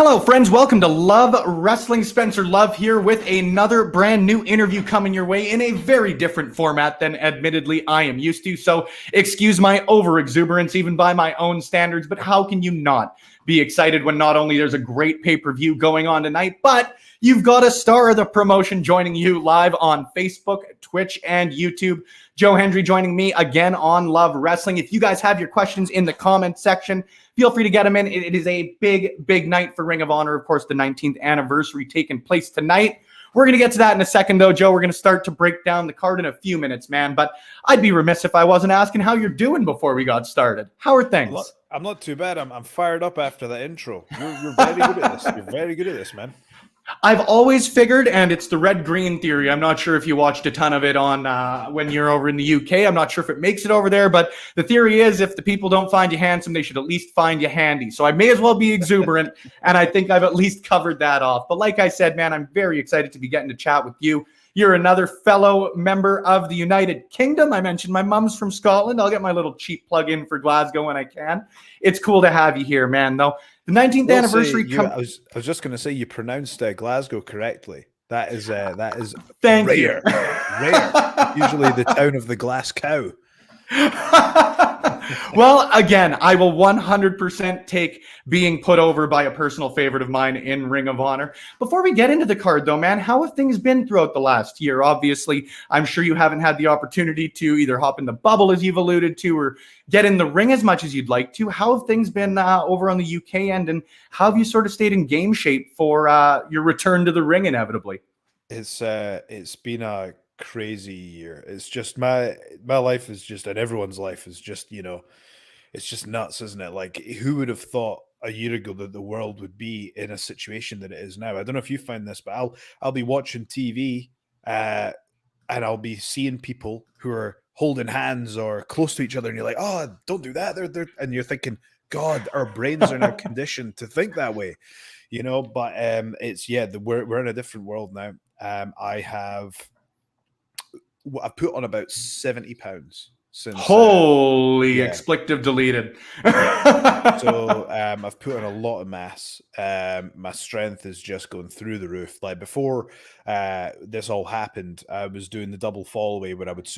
Hello, friends. Welcome to Love Wrestling. Spencer Love here with another brand new interview coming your way in a very different format than admittedly I am used to. So excuse my over exuberance, even by my own standards, but how can you not be excited when not only there's a great pay-per-view going on tonight, but you've got a star of the promotion joining you live on Facebook, Twitch, and YouTube. Joe Hendry joining me again on Love Wrestling. If you guys have your questions in the comment section, feel free to get them in. It is a big, big night for Ring of Honor. Of course, the 19th anniversary taking place tonight. We're going to get to that in a second, though, Joe. We're going to start to break down the card in a few minutes, man. But I'd be remiss if I wasn't asking how you're doing before we got started. How are things? I'm not too bad. I'm fired up after that intro. You're very good at this. You're very good at this, man. I've always figured, and it's the red-green theory. I'm not sure if you watched a ton of it on when you're over in the UK. I'm not sure if it makes it over there, but the theory is if the people don't find you handsome, they should at least find you handy. So I may as well be exuberant, and I think I've at least covered that off. But like I said, man, I'm very excited to be getting to chat with you. You're another fellow member of the United Kingdom. I mentioned my mom's from Scotland. I'll get my little cheap plug in for Glasgow when I can. It's cool to have you here, man, though. The 19th anniversary. I was just going to say you pronounced Glasgow correctly. That is Thank rare. you. Rare. Usually the town of the glass cow. Well, again, I will 100% take being put over by a personal favorite of mine in Ring of Honor. Before we get into the card, though, man, how have things been throughout the last year? Obviously, I'm sure you haven't had the opportunity to either hop in the bubble, as you've alluded to, or get in the ring as much as you'd like to. How have things been over on the UK end, and how have you sort of stayed in game shape for your return to the ring inevitably? It's been a crazy year. It's just my life is just, and everyone's life is just, it's just nuts, isn't it? Like, who would have thought a year ago that the world would be in a situation that it is now? I don't know if you find this, but I'll be watching TV and I'll be seeing people who are holding hands or close to each other, and you're like, oh, don't do that. They're and you're thinking, God, our brains are now conditioned to think that way, But we're in a different world now. I've put on about 70 pounds since. Holy expletive deleted. So I've put on a lot of mass. My strength is just going through the roof. Like before this all happened, I was doing the double fall away where I would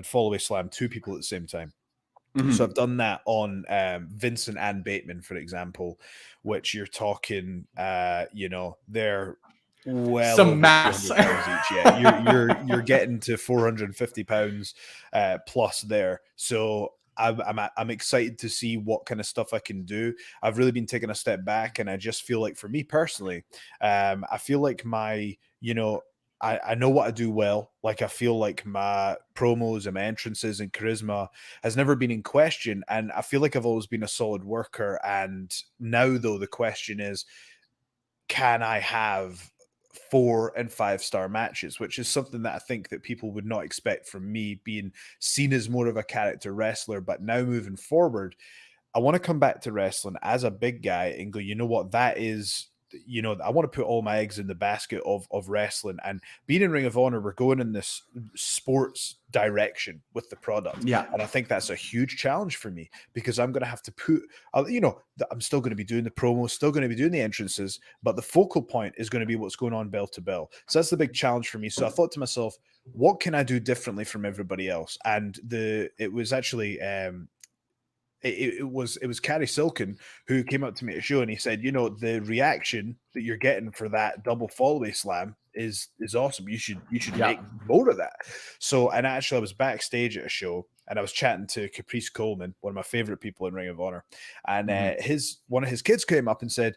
fall away slam two people at the same time. Mm-hmm. So I've done that on Vincent and Bateman, for example, which you're talking, they're well some mass each. Yeah, you're getting to 450 pounds plus there. So I'm excited to see what kind of stuff I can do. I've really been taking a step back, and I just feel like, for me personally, I feel like my, I know what I do well. Like, I feel like my promos and my entrances and charisma has never been in question, and I feel like I've always been a solid worker. And now, though, the question is, can I have 4- and 5-star matches, which is something that I think that people would not expect from me, being seen as more of a character wrestler. But now, moving forward, I want to come back to wrestling as a big guy and go, you know what, that is, I want to put all my eggs in the basket of wrestling. And being in Ring of Honor, we're going in this sports direction with the product. Yeah. And I think that's a huge challenge for me, because I'm going to have to put, I'm still going to be doing the promos, still going to be doing the entrances, but the focal point is going to be what's going on bell to bell. So that's the big challenge for me. So I thought to myself, what can I do differently from everybody else? And it was actually, it was Carrie Silken who came up to me at a show, and he said, the reaction that you're getting for that double fallaway slam is awesome. You should make more of that. So, and actually I was backstage at a show, and I was chatting to Caprice Coleman, one of my favorite people in Ring of Honor. And one of his kids came up and said,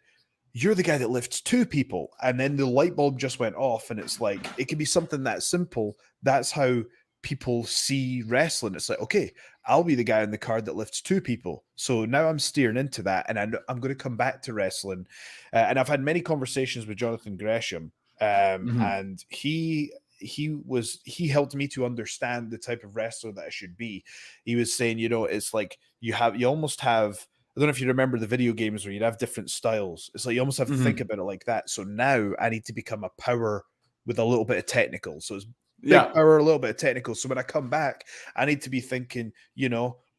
you're the guy that lifts 2 people. And then the light bulb just went off, and it's like, it can be something that simple. That's how people see wrestling. It's like, okay, I'll be the guy on the card that lifts 2 people. So now I'm steering into that, and I'm going to come back to wrestling. And I've had many conversations with Jonathan Gresham, and he helped me to understand the type of wrestler that I should be. He was saying, it's like you almost have, I don't know if you remember the video games where you'd have different styles. It's like you almost have to think about it like that. So now I need to become a power with a little bit of technical. So it's big power, a little bit of technical. So when I come back, I need to be thinking,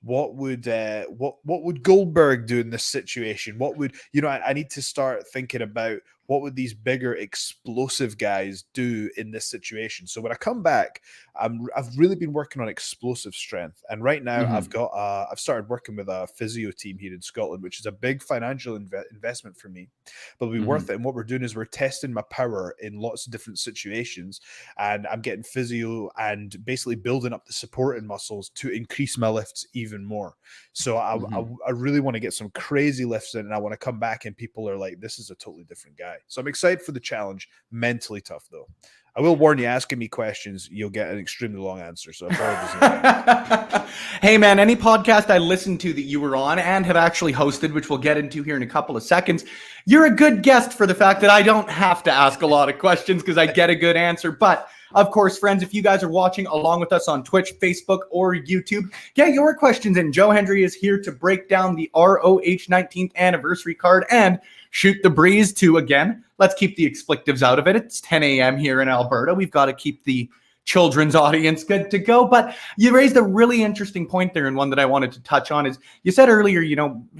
what would Goldberg do in this situation? What would, I need to start thinking about what would these bigger explosive guys do in this situation. So when I come back, I've really been working on explosive strength, and right now I've started working with a physio team here in Scotland, which is a big financial investment for me, but it'll be worth it. And what we're doing is we're testing my power in lots of different situations, and I'm getting physio and basically building up the supporting muscles to increase my lifts even more. So I really want to get some crazy lifts in, and I want to come back and people are like, this is a totally different guy. So I'm excited for the challenge. Mentally tough though. I will warn you, asking me questions, you'll get an extremely long answer. So apologies. Hey man, any podcast I listened to that you were on and have actually hosted, which we'll get into here in a couple of seconds, you're a good guest for the fact that I don't have to ask a lot of questions because I get a good answer. But of course, friends, if you guys are watching along with us on Twitch, Facebook, or YouTube, get your questions in. Joe Hendry is here to break down the ROH 19th anniversary card and shoot the breeze to, again, let's keep the expletives out of it. It's 10 a.m. here in Alberta. We've got to keep the children's audience good to go. But you raised a really interesting point there, and one that I wanted to touch on is you said earlier,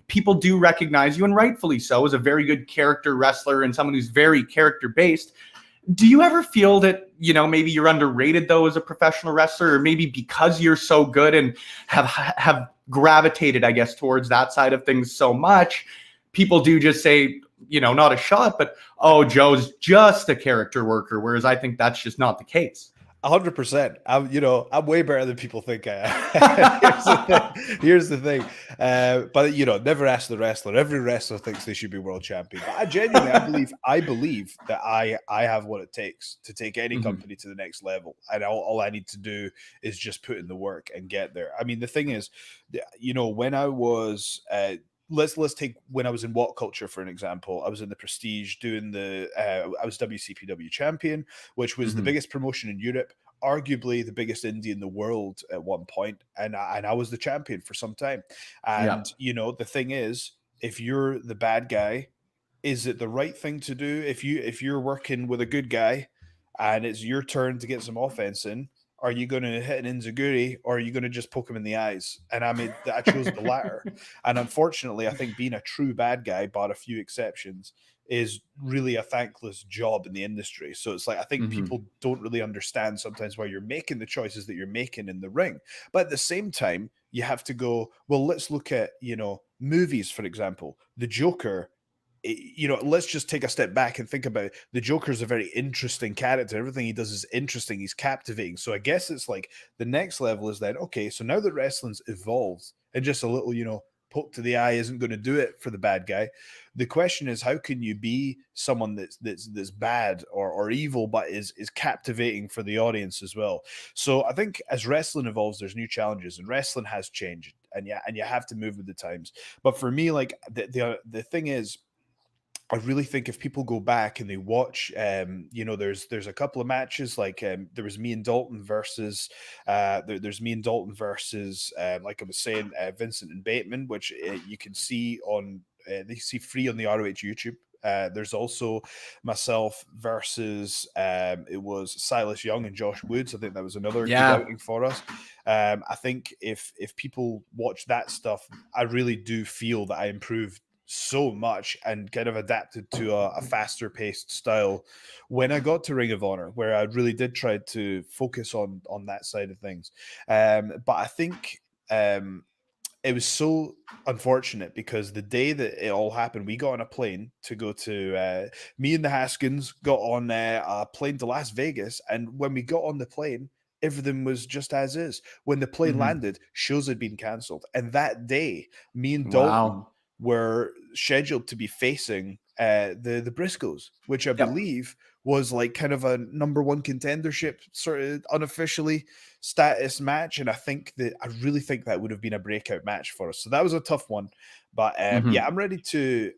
people do recognize you, and rightfully so, as a very good character wrestler and someone who's very character-based. Do you ever feel that, maybe you're underrated, though, as a professional wrestler, or maybe because you're so good and have gravitated, I guess, towards that side of things so much, people do just say, not a shot, but, oh, Joe's just a character worker, whereas I think that's just not the case. 100%. I'm way better than people think I am. Here's the thing. But never ask the wrestler. Every wrestler thinks they should be world champion. But I believe that I have what it takes to take any company to the next level. And all I need to do is just put in the work and get there. I mean, the thing is, when I was let's take when I was in What Culture, for an example. I was in the Prestige doing I was WCPW champion, which was the biggest promotion in Europe, arguably the biggest indie in the world at one point, and I was the champion for some time. And the thing is, if you're the bad guy, is it the right thing to do? If you're working with a good guy and it's your turn to get some offense in, are you going to hit an enziguri, or are you going to just poke him in the eyes? And I chose the latter. And unfortunately, I think being a true bad guy, bar a few exceptions, is really a thankless job in the industry. So it's like, I think people don't really understand sometimes why you're making the choices that you're making in the ring. But at the same time, you have to go, well, let's look at, movies, for example. The Joker, let's just take a step back and think about it. The Joker's a very interesting character. Everything he does is interesting. He's captivating. So I guess it's like the next level is then, okay, so now that wrestling's evolved and just a little, poke to the eye isn't going to do it for the bad guy. The question is, how can you be someone that's bad or evil, but is captivating for the audience as well? So I think as wrestling evolves, there's new challenges, and wrestling has changed, and you have to move with the times. But for me, like the thing is, I really think if people go back and they watch, there's a couple of matches, like there was me and Dalton versus, there's me and Dalton versus, like I was saying, Vincent and Bateman, which you can see on, they see free on the ROH YouTube. There's also myself versus, it was Silas Young and Josh Woods. I think that was another good outing for us. I think if people watch that stuff, I really do feel that I improved so much and kind of adapted to a faster paced style when I got to Ring of Honor, where I really did try to focus on that side of things. But I think it was so unfortunate because the day that it all happened, we got on a plane to go to, me and the Haskins got on a plane to Las Vegas. And when we got on the plane, everything was just as is. When the plane landed, shows had been cancelled. And that day, me and Dalton were scheduled to be facing the Briscoes, which I believe was like kind of a number one contendership sort of unofficially status match. And I really think that would have been a breakout match for us. So that was a tough one. But I'm ready to.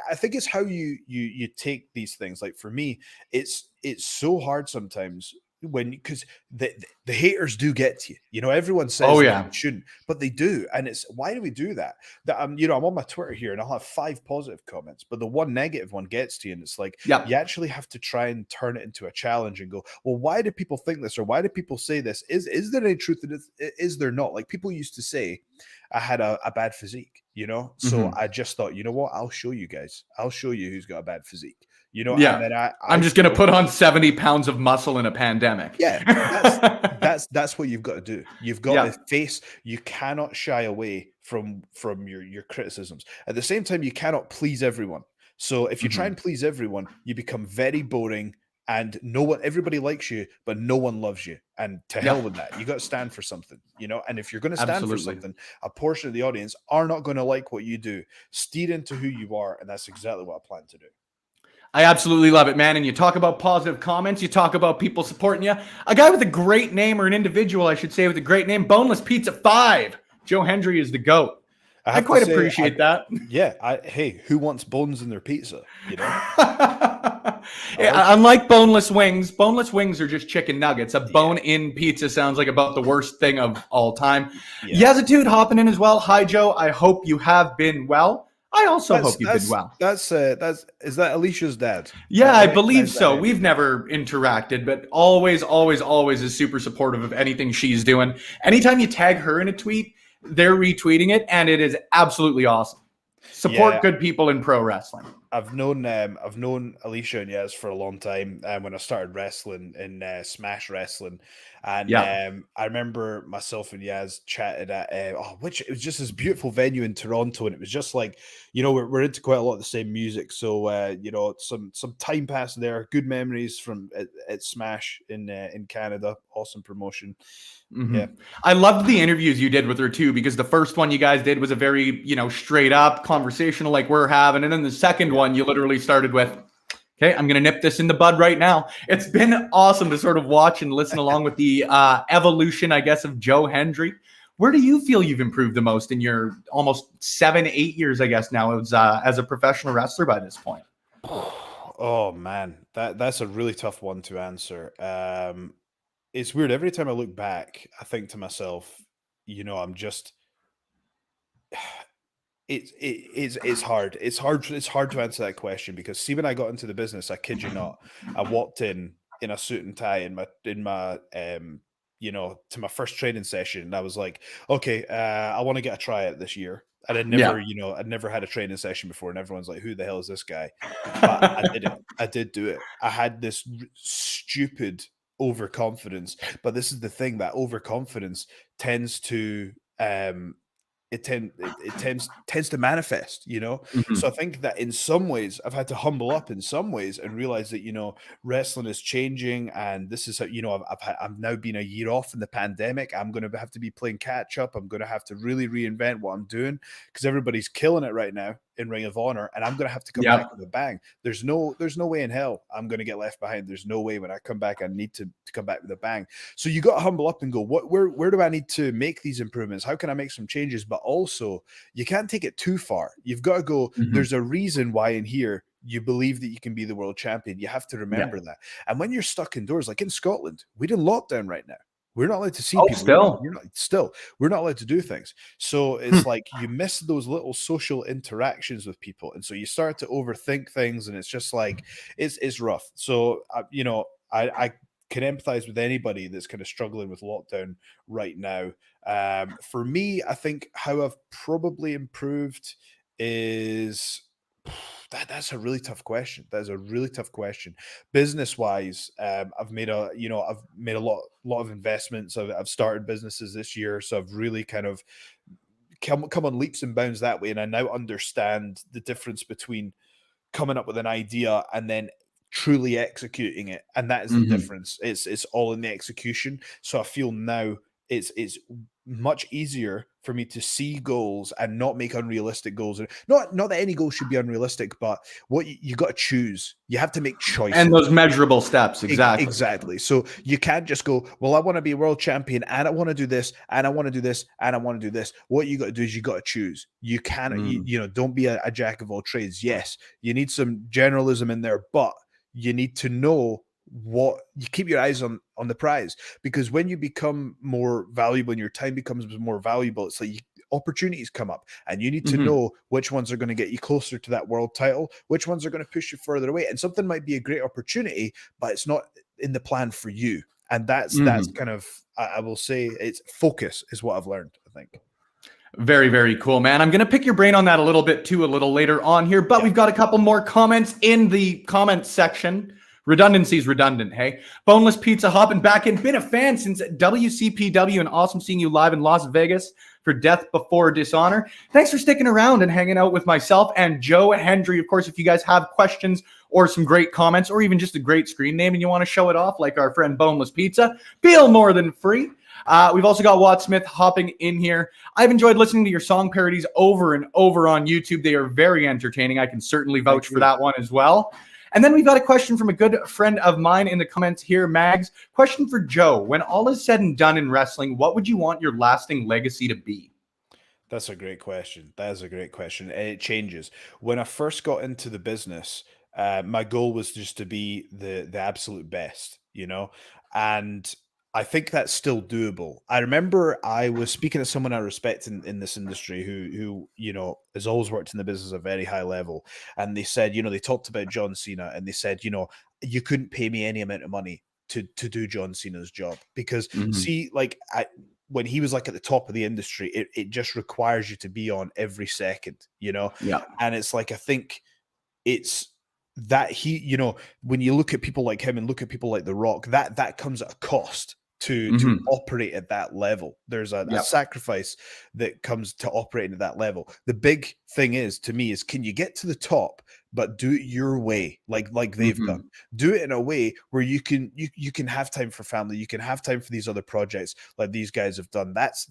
I think it's how you take these things. Like for me, it's so hard sometimes because the haters do get to you. You know, everyone says Oh that yeah. you shouldn't, but they do. And it's, why do we do that? That you know, I'm on my Twitter here and I'll have 5 positive comments, but the one negative one gets to you. And it's like, Yep. you actually have to try and turn it into a challenge and go, well, why do people think this? Or why do people say this? Is there any truth in it? Is there not? Like, people used to say I had a bad physique, you know? So Mhm. I just thought, you know what? I'll show you guys. I'll show you who's got a bad physique, you know? And Yeah. then I I'm just gonna feel, put on 70 pounds of muscle in a pandemic. yeah, that's what you've got to do. You've got to Yeah. face, you cannot shy away from your criticisms. At the same time, you cannot please everyone. So if you try Mhm. and please everyone, you become very boring, and everybody likes you, but no one loves you. And to Yeah. hell with that. You got to stand for something, you know? And if you're going to stand for Absolutely. something, a portion of the audience are not going to like what you do. Steer into who you are, and that's exactly what I plan to do. I absolutely love it, man. And you talk about positive comments, you talk about people supporting you. A guy with a great name, or an individual, I should say, with a great name, Boneless Pizza 5. Joe Hendry is the GOAT. I I have to quite say, appreciate that. yeah, hey, who wants bones in their pizza? You know, I like Yeah, unlike boneless wings are just chicken nuggets. A it. Yeah, bone-in pizza sounds like about the worst thing of all time. yeah. Yazitude hopping in as well. Hi, Joe. I hope you have been well. I also That's hope you've been well. that's is that Alicia's dad? Yeah, I I believe recognize that so. name. We've never interacted, but always, always, always is super supportive of anything she's doing. Anytime you tag her in a tweet, they're retweeting it, and it is absolutely awesome. Support Yeah, good people in pro wrestling. I've known Alicia and Yaz for a long time. When I started wrestling in Smash Wrestling, and Yeah. I remember myself and Yaz chatted at which it was just this beautiful venue in Toronto, and it was just like, you know, we're into quite a lot of the same music, so you know, some time passed there, good memories from at Smash in Canada, awesome promotion. Hmm. Yeah, I loved the interviews you did with her too, because the first one you guys did was a very, straight up conversational like we're having. And then the second yeah. one you literally started with, okay, I'm going to nip this in the bud right now. It's been awesome to sort of watch and listen along with the evolution, I guess, of Joe Hendry. Where do you feel you've improved the most in your almost 7, 8 years, I guess, now as a professional wrestler by this point? Oh man, that's a really tough one to answer. It's weird. Every time I look back, I think to myself, you know, I'm just it's hard. It's hard to answer that question because see, when I got into the business, I kid you not, I walked in a suit and tie in my you know, to my first training session, and I was like, okay, I want to get a tryout this year. And I'd never, Yeah. you know, I'd never had a training session before, and everyone's like, who the hell is this guy? But I did it. I did do it. I had this stupid overconfidence. But this is the thing, that overconfidence tends to it tends to manifest, you know. So I Mhm. think that in some ways I've had to humble up in some ways and realize that, you know, wrestling is changing, and this is how, you know, I've now been a year off in the pandemic. I'm going to have to be playing catch up. I'm going to have to really reinvent what I'm doing because everybody's killing it right now in Ring of Honor, and I'm going to have to come back Yep. with a bang. There's no way in hell I'm going to get left behind. There's no way when I come back I need to come back with a bang. So you got to humble up and go, where do I need to make these improvements? How can I make some changes? But also, you can't take it too far. You've got to go, Mhm. there's a reason why in here you believe that you can be the world champion. You have to Yeah. remember that. And when you're stuck indoors, like in Scotland, we're in lockdown right now. We're not allowed to see Oh, people. still. We're not allowed to do things. So it's like you miss those little social interactions with people. And so you start to overthink things, and it's just like it's rough. So you know, I can empathize with anybody that's kind of struggling with lockdown right now. For me, I think how I've probably improved is that's a really tough question. That is a really tough question. Business wise, I've made a lot of investments. I've started businesses this year, so I've really kind of come on leaps and bounds that way, and I now understand the difference between coming up with an idea and then truly executing it, and that is the Mhm. difference. It's all in the execution. So I feel now it's much easier for me to see goals and not make unrealistic goals. And not that any goal should be unrealistic, but what you got to choose. You have to make And choices. those measurable steps, exactly. Exactly. So you can't just go, well, I want to be a world champion and I want to do this and I want to do this and I want to do this. What you got to do is you got to choose. You cannot, Mm. you know, don't be a jack of all trades. Yes, you need some generalism in there, but you need to know what you keep your eyes on on the prize. Because when you become more valuable and your time becomes more valuable, it's like opportunities come up, and you need to know which ones are going to get you closer to that world title, which ones are going to push you further away. And something might be a great opportunity, but it's not in the plan for you. And that's kind of, I will say, it's focus is what I've learned, I think. Very, very cool, man. I'm going to pick your brain on that a little bit too, a little later on here, but we've got a couple more comments in the comments section. Redundancy's redundant, hey? Boneless Pizza hopping back in. Been a fan since WCPW, and awesome seeing you live in Las Vegas for Death Before Dishonor. Thanks for sticking around and hanging out with myself and Joe Hendry. Of course, if you guys have questions or some great comments or even just a great screen name and you want to show it off like our friend Boneless Pizza, feel more than free. We've also got Watt Smith hopping in here. I've enjoyed listening to your song parodies over and over on YouTube. They are very entertaining. I can certainly vouch for that one as well. And then we've got a question from a good friend of mine in the comments here, Mags. Question for Joe. When all is said and done in wrestling, what would you want your lasting legacy to be? That's a great question. That is a great question. And it changes. When I first got into the business, my goal was just to be the absolute best, you know? And I think that's still doable. I remember I was speaking to someone I respect in this industry who, you know, has always worked in the business at a very high level. And they said, you know, they talked about John Cena, and they said, you know, you couldn't pay me any amount of money to do John Cena's job because see, like when he was like at the top of the industry, it just requires you to be on every second, you know? Yeah. And it's like, I think it's that he, you know, when you look at people like him and look at people like The Rock, that comes at a cost to operate at that level. There's a sacrifice that comes to operating at that level. The big thing is, to me, is can you get to the top, but do it your way, like they've done. Do it in a way where you can have time for family, you can have time for these other projects like these guys have done. That's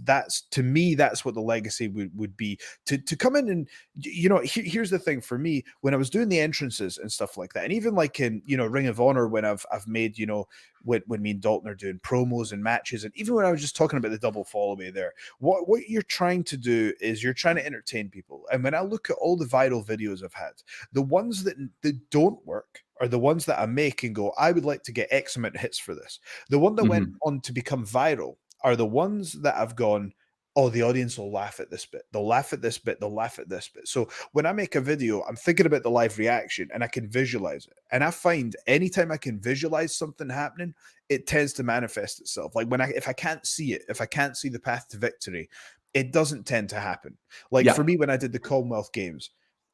to me, that's what the legacy would be. To come in and, you know, here's the thing for me, when I was doing the entrances and stuff like that, and even like in, you know, Ring of Honor, when I've made, you know, when me and Dalton are doing promos and matches, and even when I was just talking about the double follow me there, what you're trying to do is you're trying to entertain people. And when I look at all the viral videos I've had, the ones that don't work are the ones that I make and go, I would like to get X amount of hits for this. The one that went on to become viral are the ones that I've gone, oh, the audience will laugh at this bit. They'll laugh at this bit. They'll laugh at this bit. So when I make a video, I'm thinking about the live reaction and I can visualize it. And I find anytime I can visualize something happening, it tends to manifest itself. Like if I can't see it, if I can't see the path to victory, it doesn't tend to happen. Like for me, when I did the Commonwealth Games,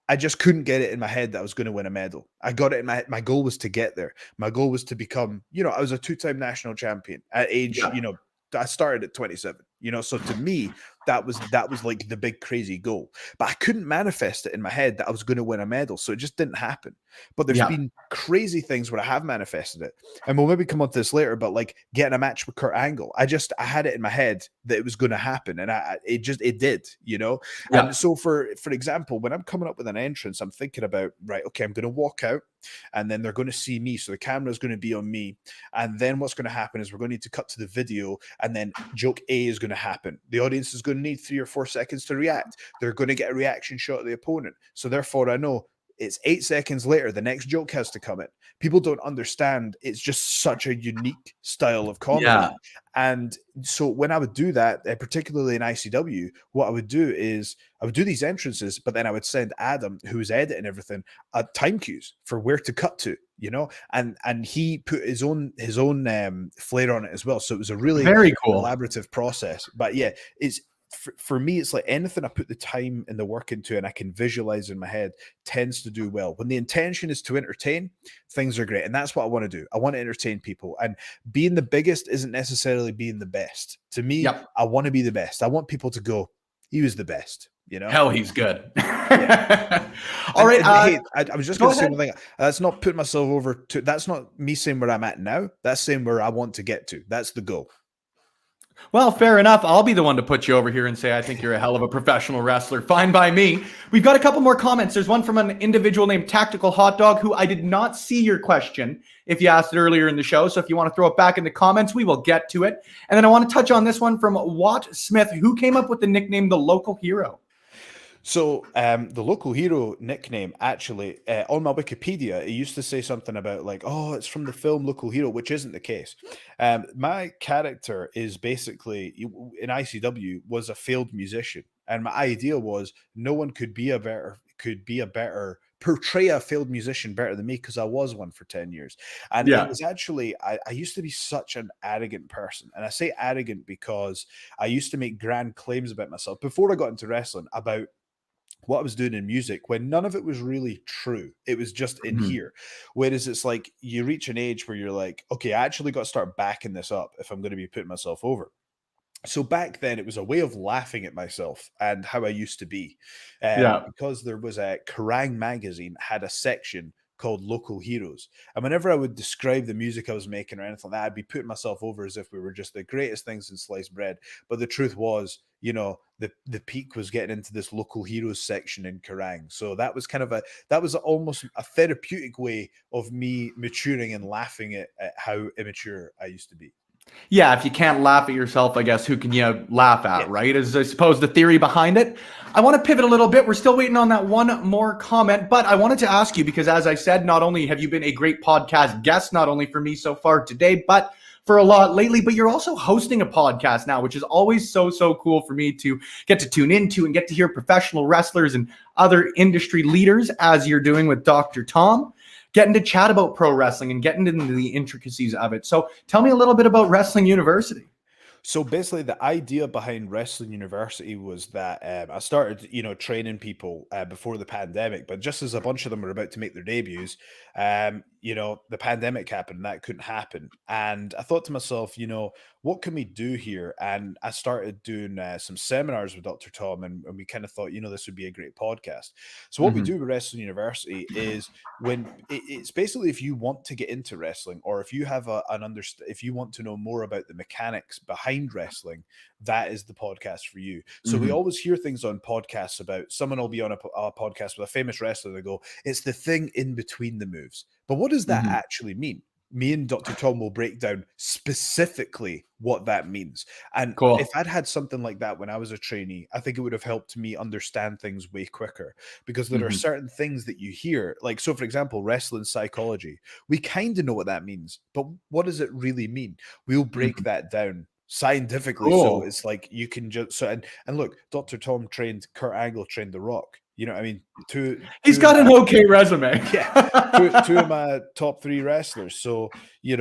I just couldn't get it in my head that I was going to win a medal. I got it in my goal was to get there. My goal was to become, you know, I was a 2-time national champion at age, you know, I started at 27, you know, so to me, that was like the big crazy goal, but I couldn't manifest it in my head that I was going to win a medal. So it just didn't happen. But there's been crazy things where I have manifested it. And we'll maybe come on to this later, but like getting a match with Kurt Angle, I had it in my head that it was going to happen. And it did, you know? And so for example, when I'm coming up with an entrance, I'm thinking about, right, okay, I'm going to walk out and then they're going to see me. So the camera is going to be on me. And then what's going to happen is we're going to need to cut to the video. And then joke A is going to happen. The audience is going to need 3 or 4 seconds to react. They're going to get a reaction shot of the opponent. So therefore I know it's 8 seconds later, the next joke has to come in. People don't understand. It's just such a unique style of comedy. And so when I would do that, particularly in ICW, what I would do is I would do these entrances, but then I would send Adam, who's editing everything, time cues for where to cut to, you know, and he put his own flair on it as well. So it was a really very cool collaborative process. But yeah, it's for me, it's like anything I put the time and the work into and I can visualize in my head tends to do well. When the intention is to entertain, things are great. And that's what I want to do. I want to entertain people. And being the biggest isn't necessarily being the best. To me, I want to be the best. I want people to go, he was the best. You know, hell, he's good. All right. Hey, I was just going to say one thing. That's not putting myself over to. That's not me saying where I'm at now. That's saying where I want to get to. That's the goal. Well, fair enough. I'll be the one to put you over here and say, I think you're a hell of a professional wrestler. Fine by me. We've got a couple more comments. There's one from an individual named Tactical Hot Dog, who I did not see your question if you asked it earlier in the show. So if you want to throw it back in the comments, we will get to it. And then I want to touch on this one from Watt Smith, who came up with the nickname The Local Hero. So, the local hero nickname actually on my Wikipedia, it used to say something about like, oh, it's from the film Local Hero, which isn't the case. My character is basically in ICW was a failed musician, and my idea was no one could be a better portray a failed musician better than me because I was one for 10 years. And it Yeah. was actually I used to be such an arrogant person. And I say arrogant because I used to make grand claims about myself before I got into wrestling about what I was doing in music when none of it was really true. It was just in Mhm. here. Whereas it's like you reach an age where you're like, okay, I actually got to start backing this up if I'm going to be putting myself over. So back then, it was a way of laughing at myself and how I used to be, Yeah. because there was a Kerrang magazine had a section called Local Heroes, and whenever I would describe the music I was making or anything like that, I'd be putting myself over as if we were just the greatest things in sliced bread. But the truth was, the peak was getting into this Local Heroes section in Kerrang, so that was almost a therapeutic way of me maturing and laughing at how immature I used to be. Yeah, if you can't laugh at yourself, I guess who can you laugh Yeah. at, right? Is I suppose the theory behind it. I want to pivot a little bit. We're still waiting on that one more comment, but I wanted to ask you because, as I said, not only have you been a great podcast guest, not only for me so far today, but for a lot lately, but you're also hosting a podcast now, which is always so cool for me to get to tune into and get to hear professional wrestlers and other industry leaders, as you're doing with Dr. Tom, getting to chat about pro wrestling and getting into the intricacies of it. So tell me a little bit about Wrestling University. So basically, the idea behind Wrestling University was that I started, training people before the pandemic. But just as a bunch of them were about to make their debuts, the pandemic happened and that couldn't happen. And I thought to myself, what can we do here? And I started doing some seminars with Dr. Tom, and we kind of thought, this would be a great podcast. So what we Mhm. do with Wrestling University is it's basically if you want to get into wrestling or if you have if you want to know more about the mechanics behind wrestling, that is the podcast for you. So we Mhm. always hear things on podcasts about someone will be on a podcast with a famous wrestler. They go, it's the thing in between the moves. But what does that Mhm. actually mean? Me and Dr. Tom will break down specifically what that means. And if Cool. I'd had something like that when I was a trainee, I think it would have helped me understand things way quicker because there are Mhm. certain things that you hear. Like, so for example, wrestling psychology, we kind of know what that means, but what does it really mean? We'll break Mhm. that down scientifically. So Cool. it's like you can just and look, Dr. Tom trained Kurt Angle, trained The Rock. You know what I mean? He's Two of got an my okay resume. yeah, two of my top three wrestlers. So he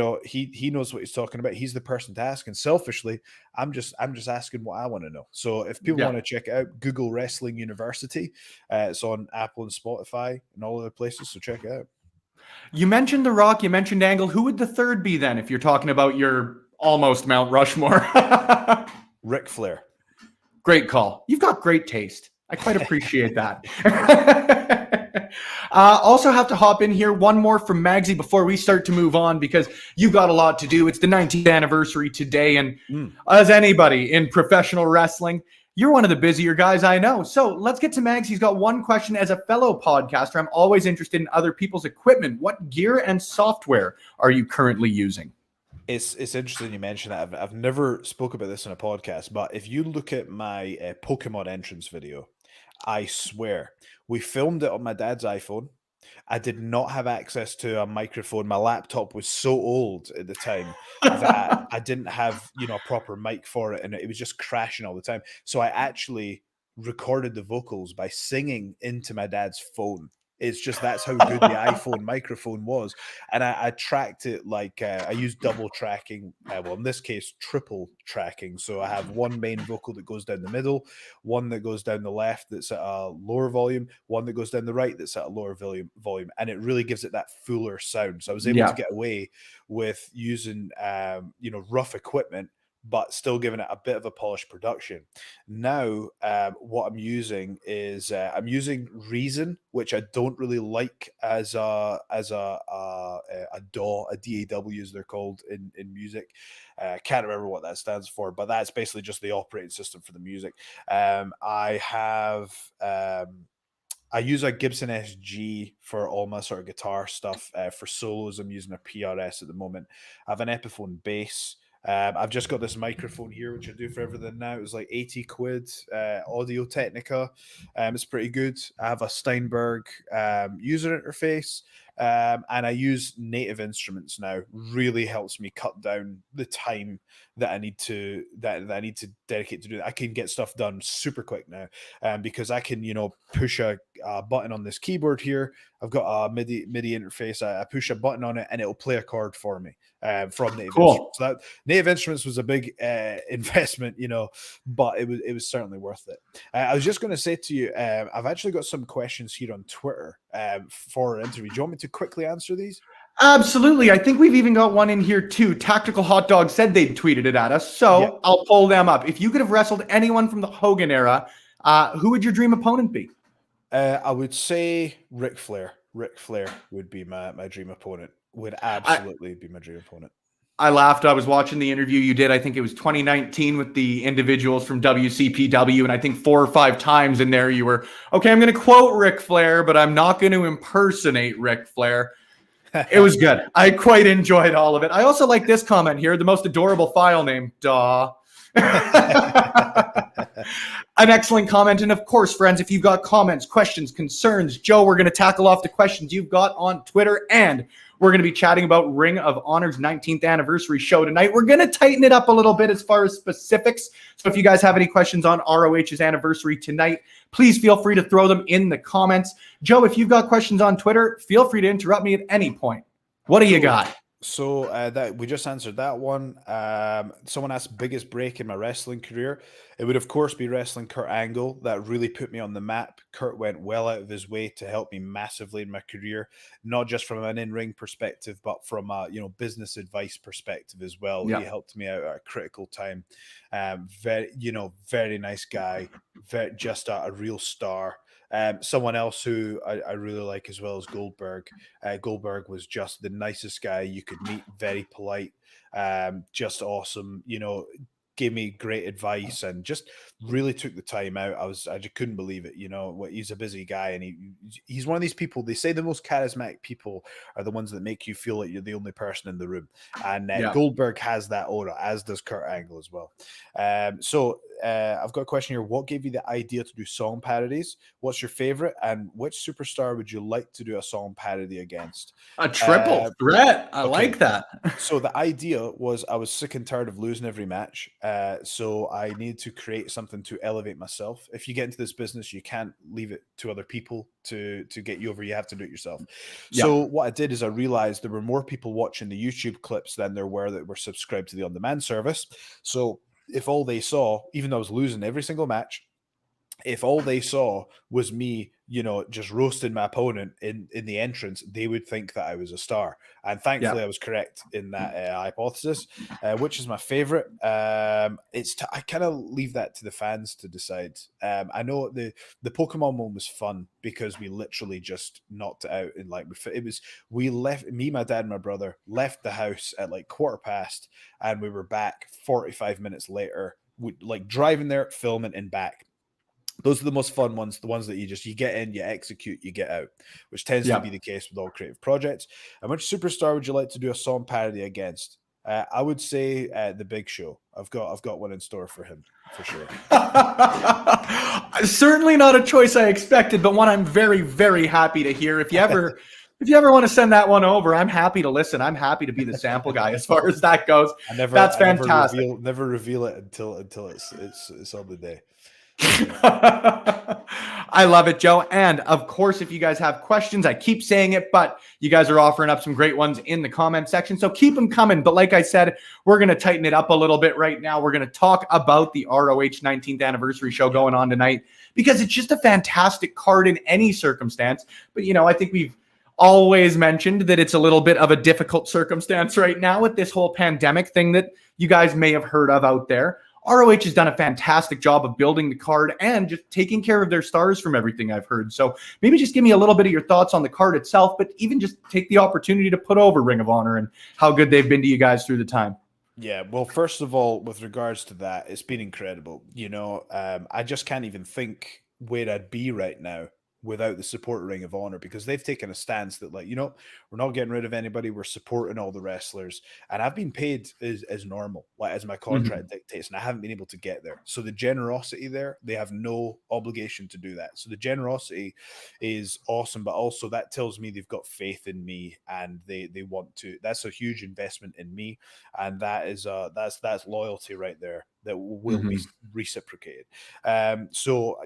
knows what he's talking about. He's the person to ask. And selfishly, I'm just asking what I want to know. So if people want Yeah. to check it out, Google Wrestling University. It's on Apple and Spotify and all other places. So check it out. You mentioned The Rock, you mentioned Angle. Who would the third be then if you're talking about your almost Mount Rushmore? Ric Flair. Great call. You've got great taste. I quite appreciate that. Also, have to hop in here. One more from Magsy before we start to move on because you've got a lot to do. It's the 19th anniversary today. And Mm. as anybody in professional wrestling, you're one of the busier guys I know. So let's get to Mags. He's got one question. As a fellow podcaster, I'm always interested in other people's equipment. What gear and software are you currently using? It's interesting you mention that. I've never spoke about this in a podcast, but if you look at my Pokemon entrance video, I swear we filmed it on my dad's iPhone. I did not have access to a microphone. My laptop was so old at the time that I didn't have, a proper mic for it, and it was just crashing all the time. So I actually recorded the vocals by singing into my dad's phone. It's just that's how good the iPhone microphone was, and I tracked it like I used double tracking. Well, in this case, triple tracking. So I have one main vocal that goes down the middle, one that goes down the left that's at a lower volume, one that goes down the right that's at a lower volume, and it really gives it that fuller sound. So I was able to Yeah. get away with using rough equipment but still giving it a bit of a polished production. Now, what I'm using is I'm using Reason, which I don't really like as a DAW, a DAW as they're called in music. Can't remember what that stands for, but that's basically just the operating system for the music. I have I use a Gibson SG for all my sort of guitar stuff. For solos, I'm using a PRS at the moment. I have an Epiphone bass. I've just got this microphone here, which I do for everything now. It was like 80 quid, Audio Technica. It's pretty good. I have a Steinberg user interface. And I use Native Instruments now. Really helps me cut down the time that I need to dedicate to do that. I can get stuff done super quick now, because I can push a button on this keyboard here. I've got a MIDI interface. I push a button on it and it'll play a chord for me from Native Instruments. So that Native Instruments was a big investment, but it was certainly worth it. I was just going to say to you, I've actually got some questions here on Twitter for our interview. Do you want me to quickly answer these? Absolutely. I think we've even got one in here too. Tactical Hot Dog said they'd tweeted it at us, so yeah. I'll pull them up. If you could have wrestled anyone from the Hogan era, who would your dream opponent be? I would say Ric Flair. Ric Flair would be my dream opponent. Would absolutely be my dream opponent. I laughed. I was watching the interview you did. I think it was 2019 with the individuals from WCPW. And I think 4 or 5 times in there you were, okay, I'm going to quote Ric Flair, but I'm not going to impersonate Ric Flair. It was good. I quite enjoyed all of it. I also like this comment here. The most adorable file name. Duh. An excellent comment. And of course, friends, if you've got comments, questions, concerns, Joe, we're going to tackle off the questions you've got on Twitter. And we're going to be chatting about Ring of Honor's 19th anniversary show tonight. We're going to tighten it up a little bit as far as specifics. So if you guys have any questions on ROH's anniversary tonight, please feel free to throw them in the comments. Joe, if you've got questions on Twitter, feel free to interrupt me at any point. What do you got? So that we just answered that one. Someone asked biggest break in my wrestling career. It would of course be wrestling Kurt Angle. That really put me on the map. Kurt went well out of his way to help me massively in my career, not just from an in-ring perspective, but from a business advice perspective as well. Yeah. He helped me out at a critical time. Very nice guy. Just a real star. Someone else who I really like as well is Goldberg. Goldberg was just the nicest guy you could meet, very polite, just awesome, gave me great advice and just really took the time out. I just couldn't believe it. He's a busy guy and he's one of these people. They say the most charismatic people are the ones that make you feel like you're the only person in the room. And Goldberg has that aura, as does Kurt Angle as well. So I've got a question here. What gave you the idea to do song parodies? What's your favorite? And which superstar would you like to do a song parody against? A triple threat. I like that. So the idea was I was sick and tired of losing every match. So I needed to create something to elevate myself. If you get into this business, you can't leave it to other people to get you over. You have to do it yourself. Yeah. So what I did is I realized there were more people watching the YouTube clips than there were that were subscribed to the on-demand service. So if all they saw, even though I was losing every single match, if all they saw was me, just roasting my opponent in the entrance, they would think that I was a star. And thankfully, I was correct in that hypothesis. Which is my favorite? I kind of leave that to the fans to decide. I know the Pokemon one was fun because we literally just knocked it out in we left, me, my dad, and my brother left the house at 15:15, and we were back 45 minutes later, driving there, filming, and back. Those are the most fun ones, the ones that you get in, you execute, you get out, which tends to be the case with all creative projects. And which superstar would you like to do a song parody against? I would say The Big Show. I've got one in store for him, for sure. Certainly not a choice I expected, but one I'm very, very happy to hear. If you ever want to send that one over, I'm happy to listen. I'm happy to be the sample guy as far as that goes. That's fantastic. Never reveal it until it's on the day. I love it, Joe. And of course, if you guys have questions, I keep saying it, but you guys are offering up some great ones in the comment section. So keep them coming. But like I said, we're going to tighten it up a little bit right now. We're going to talk about the ROH 19th anniversary show going on tonight because it's just a fantastic card in any circumstance. But, I think we've always mentioned that it's a little bit of a difficult circumstance right now with this whole pandemic thing that you guys may have heard of out there. ROH has done a fantastic job of building the card and just taking care of their stars from everything I've heard. So maybe just give me a little bit of your thoughts on the card itself, but even just take the opportunity to put over Ring of Honor and how good they've been to you guys through the time. Yeah, well, first of all, with regards to that, it's been incredible. I just can't even think where I'd be right now without the support of Ring of Honor, because they've taken a stance that, like, we're not getting rid of anybody, we're supporting all the wrestlers, and I've been paid as normal, like as my contract dictates, and I haven't been able to get there. So the generosity there, they have no obligation to do that. So the generosity is awesome, but also that tells me they've got faith in me, and they want to. That's a huge investment in me, and that is that's loyalty right there that will be reciprocated. So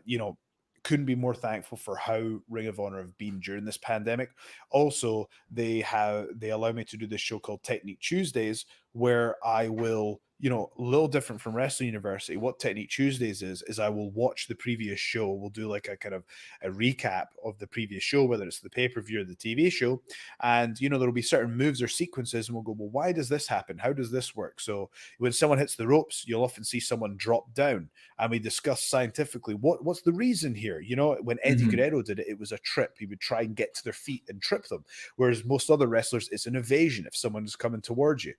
couldn't be more thankful for how Ring of Honor have been during this pandemic. Also, they allow me to do this show called Technique Tuesdays, where I will, a little different from Wrestling University. What Technique Tuesdays is I will watch the previous show. We'll do like a kind of a recap of the previous show, whether it's the pay-per-view or the TV show. And, there'll be certain moves or sequences, and we'll go, well, why does this happen? How does this work? So when someone hits the ropes, you'll often see someone drop down, and we discuss scientifically what's the reason here. When Eddie Guerrero did it, it was a trip. He would try and get to their feet and trip them. Whereas most other wrestlers, it's an evasion if someone's coming towards you.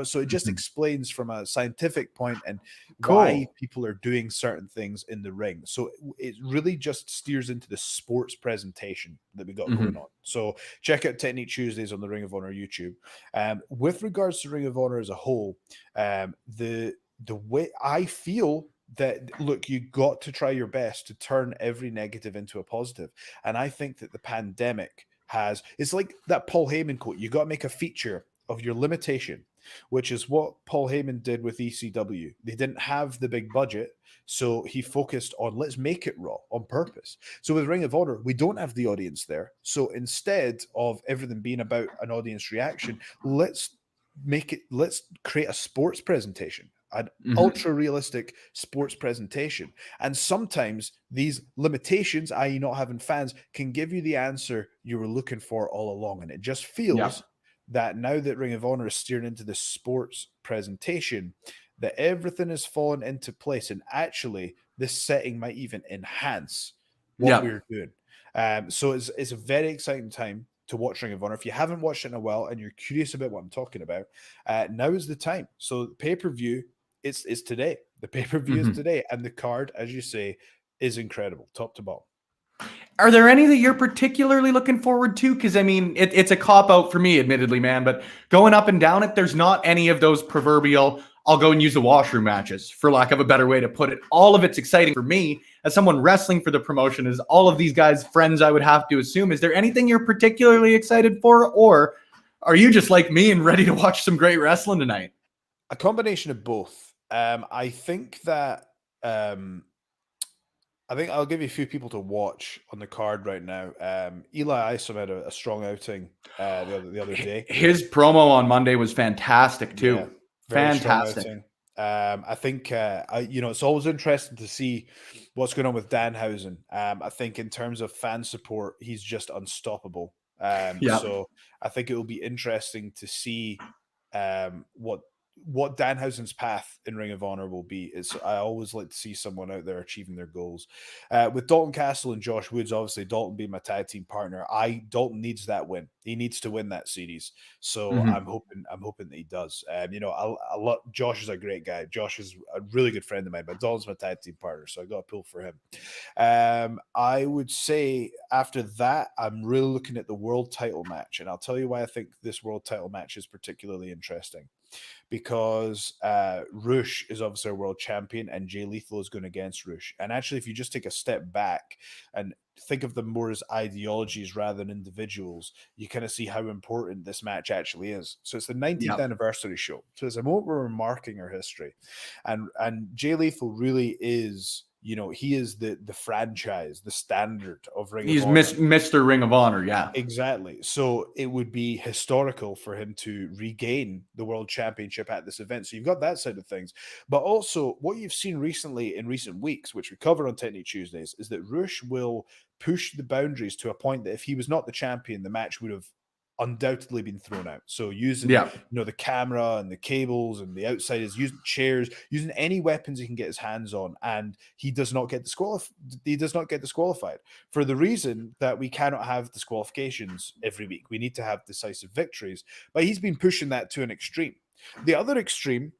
So it just explains from a scientific point and why people are doing certain things in the ring. So it really just steers into the sports presentation that we got going on. So check out Technique Tuesdays on the Ring of Honor YouTube. With regards to Ring of Honor as a whole, the way I feel that, look, you got to try your best to turn every negative into a positive. And I think that the pandemic it's like that Paul Heyman quote, you got to make a feature of your limitation, which is what Paul Heyman did with ECW. They didn't have the big budget, so he focused on, let's make it Raw on purpose. So with Ring of Honor, we don't have the audience there. So instead of everything being about an audience reaction, let's create a sports presentation, an ultra realistic sports presentation. And sometimes these limitations, i.e. not having fans, can give you the answer you were looking for all along. And it just feels that now that Ring of Honor is steering into the sports presentation, that everything is fallen into place. And actually, this setting might even enhance what we're doing. So it's a very exciting time to watch Ring of Honor. If you haven't watched it in a while and you're curious about what I'm talking about, now is the time. So pay-per-view, it's today. The pay-per-view is today. And the card, as you say, is incredible, top to bottom. Are there any that you're particularly looking forward to? Because, I mean, it's a cop-out for me, admittedly, man. But going up and down it, there's not any of those proverbial, I'll go and use the washroom matches, for lack of a better way to put it. All of it's exciting for me, as someone wrestling for the promotion, is all of these guys' friends, I would have to assume. Is there anything you're particularly excited for? Or are you just like me and ready to watch some great wrestling tonight? A combination of both. I think that... I think I'll give you a few people to watch on the card right now. Eli Isom had a strong outing the other day. His promo on Monday was fantastic too. Yeah, very fantastic. Strong outing. I think it's always interesting to see what's going on with Danhausen. I think in terms of fan support, he's just unstoppable. So I think it will be interesting to see what Danhausen's path in Ring of Honor will be. I always like to see someone out there achieving their goals. With Dalton Castle and Josh Woods, obviously Dalton being my tag team partner, Dalton needs that win. He needs to win that series. So I'm hoping that he does. Josh is a great guy. Josh is a really good friend of mine, but Dalton's my tag team partner, so I got to pull for him. I would say after that, I'm really looking at the world title match, and I'll tell you why I think this world title match is particularly interesting. Because Rush is obviously a world champion and Jay Lethal is going against Rush. And actually, if you just take a step back and think of them more as ideologies rather than individuals, you kind of see how important this match actually is. So it's the 19th anniversary show. So it's a moment where we're marking our history. And Jay Lethal really is... he is the franchise, the standard of Ring of Honor. He's Mr. Ring of Honor, yeah. Exactly. So it would be historical for him to regain the World Championship at this event. So you've got that side of things. But also, what you've seen recently in recent weeks, which we cover on Technique Tuesdays, is that Rush will push the boundaries to a point that if he was not the champion, the match would have undoubtedly been thrown out. So using the camera and the cables and the outsiders, using chairs, using any weapons he can get his hands on, and he does not get disqualified for the reason that we cannot have disqualifications every week. We need to have decisive victories, but he's been pushing that to an extreme. The other extreme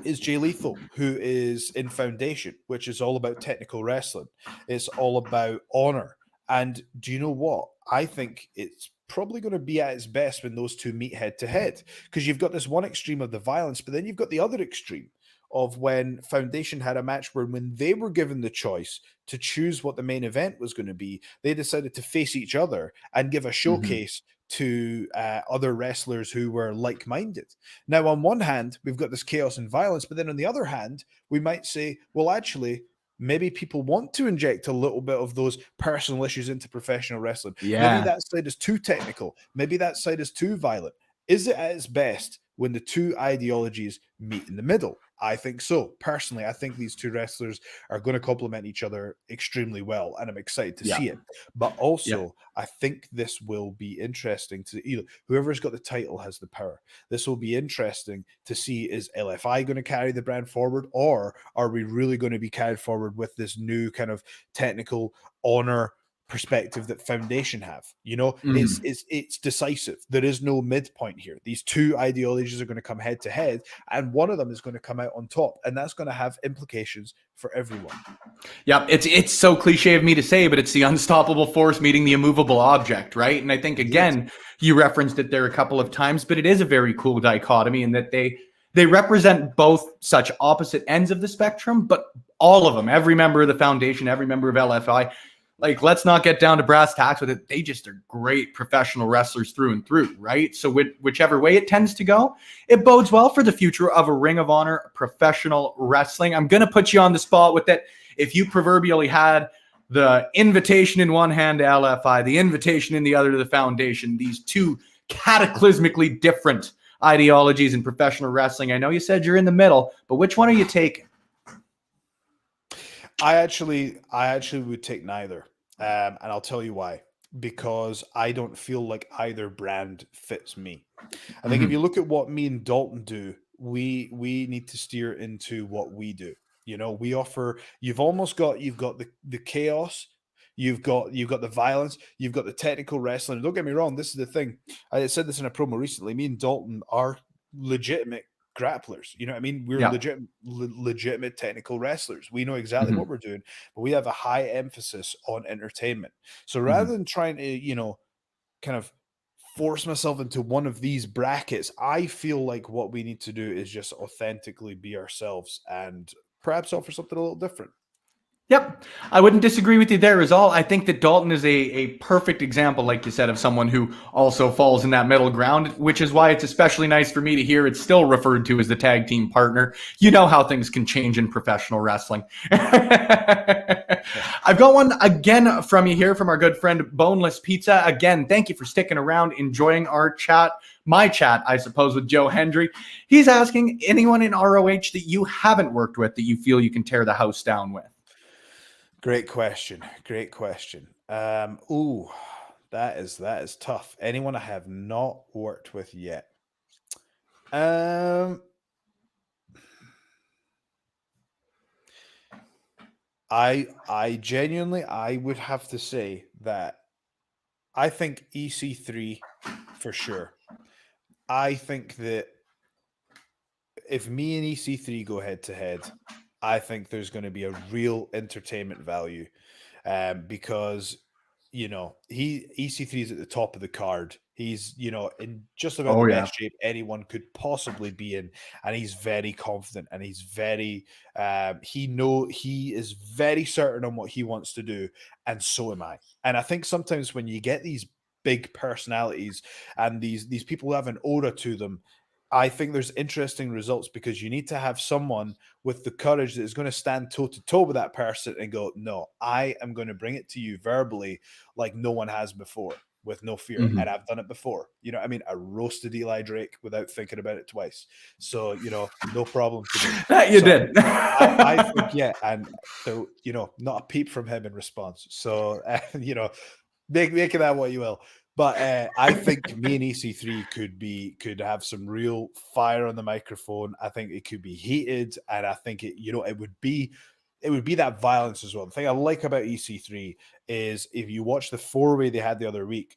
is Jay Lethal, who is in Foundation, which is all about technical wrestling. It's all about honor. And do you know what? I think it's probably going to be at its best when those two meet head to head, because you've got this one extreme of the violence, but then you've got the other extreme of when Foundation had a match where, when they were given the choice to choose what the main event was going to be, they decided to face each other and give a showcase to other wrestlers who were like-minded. Now, on one hand, we've got this chaos and violence, but then on the other hand, we might say, well, actually, maybe people want to inject a little bit of those personal issues into professional wrestling. Maybe Yeah. that side is too technical. Maybe that side is too violent. Is it at its best when the two ideologies meet in the middle? I think so. Personally, I think these two wrestlers are going to complement each other extremely well, and I'm excited to see it. But also, I think this will be interesting to either whoever's got the title has the power. This will be interesting to see, is LFI going to carry the brand forward, or are we really going to be carried forward with this new kind of technical honor perspective that Foundation have? You know, it's decisive. There is no midpoint here. These two ideologies are going to come head to head, and one of them is going to come out on top, and that's going to have implications for everyone. Yep, it's so cliche of me to say, but it's the unstoppable force meeting the immovable object, right? And I think, again, you referenced it there a couple of times, but it is a very cool dichotomy in that they represent both such opposite ends of the spectrum, but all of them, every member of the Foundation, every member of LFI, like, let's not get down to brass tacks with it. They just are great professional wrestlers through and through, right? So whichever way it tends to go, it bodes well for the future of a Ring of Honor professional wrestling. I'm going to put you on the spot with it. If you proverbially had the invitation in one hand to LFI, the invitation in the other to the Foundation, these two cataclysmically different ideologies in professional wrestling, I know you said you're in the middle, but which one are you taking? I actually would take neither, and I'll tell you why. Because I don't feel like either brand fits me. I think if you look at what me and Dalton do, we need to steer into what we do. You know, we offer. You've got the chaos. You've got the violence. You've got the technical wrestling. Don't get me wrong. This is the thing. I said this in a promo recently. Me and Dalton are legitimate grapplers. You know what I mean? We're legitimate technical wrestlers. We know exactly what we're doing, but we have a high emphasis on entertainment. So rather than trying to, you know, kind of force myself into one of these brackets, I feel like what we need to do is just authentically be ourselves and perhaps offer something a little different. Yep. I wouldn't disagree with you there as all. I think that Dalton is a perfect example, like you said, of someone who also falls in that middle ground, which is why it's especially nice for me to hear it's still referred to as the tag team partner. You know how things can change in professional wrestling. I've got one again from you here from our good friend Boneless Pizza. Again, thank you for sticking around, enjoying our chat. My chat, I suppose, with Joe Hendry. He's asking, anyone in ROH that you haven't worked with that you feel you can tear the house down with? Great question. Great question. Ooh, that is tough. Anyone I have not worked with yet? I genuinely, I would have to say that I think EC3 for sure. I think that if me and EC3 go head to head, I think there's going to be a real entertainment value, because you know EC3 is at the top of the card. He's, you know, in just about the best shape anyone could possibly be in, and he's very confident, and he's very he is very certain on what he wants to do, and so am I. And I think sometimes when you get these big personalities and these people who have an aura to them, I think there's interesting results, because you need to have someone with the courage that is going to stand toe to toe with that person and go, no, I am going to bring it to you verbally like no one has before, with no fear. And I've done it before. You know what I mean? I roasted Eli Drake without thinking about it twice. So, you know, no problem to me. That you did. I think, yeah. And so, you know, not a peep from him in response. So, you know, make of that what you will. But I think me and EC3 could have some real fire on the microphone. I think it could be heated, and I think it would be that violence as well. The thing I like about EC3 is, if you watch the 4-way they had the other week,